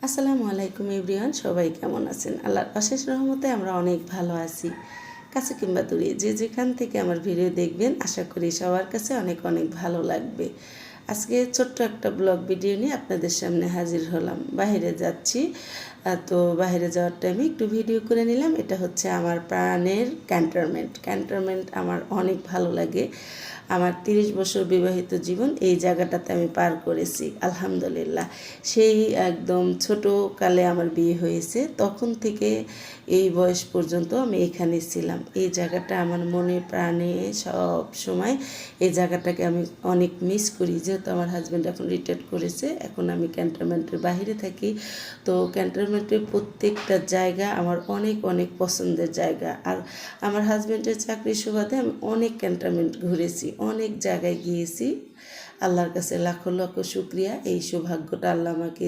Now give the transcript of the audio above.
আসসালামু আলাইকুম এভরিওয়ান, সবাই কেমন আছেন? আল্লাহর অশেষ রহমতে আমরা অনেক ভালো আছি। কাছে কিংবা দূরে যে যেখান থেকে আমার ভিডিও দেখবেন, আশা করি সবার কাছে অনেক অনেক ভালো লাগবে। আজকে ছোট্ট একটা ব্লগ ভিডিও নিয়ে আপনাদের সামনে হাজির হলাম। বাইরে যাচ্ছি, তো বাইরে যাওয়ার টাইমে একটু ভিডিও করে নিলাম। এটা হচ্ছে আমার প্রাণের ক্যান্টনমেন্ট আমার অনেক ভালো লাগে। আমার 30 বছর বিবাহিত জীবন এই জায়গাটাতে আমি পার করেছি আলহামদুলিল্লাহ। সেই একদম ছোটোকালে আমার বিয়ে হয়েছে, তখন থেকে এই বয়স পর্যন্ত আমি এখানে ছিলাম। এই জায়গাটা আমার মনে প্রাণে সব সময় এই জায়গাটাকে আমি অনেক মিস করি। যেহেতু আমার হাজব্যান্ড এখন রিটায়ার্ড করেছে, এখন আমি ক্যান্টনমেন্টের বাইরে থাকি। তো ক্যান্টনমেন্টের প্রত্যেকটা জায়গা আমার অনেক অনেক পছন্দের জায়গা। আর আমার হাজব্যান্ডের চাকরির সুবাদে আমি অনেক ক্যান্টনমেন্ট ঘুরেছি, অনেক জায়গায় গিয়েছি। আল্লাহর কাছে লাখো লাখো শুক্রিয়া, এই সৌভাগ্যটা আল্লাহ আমাকে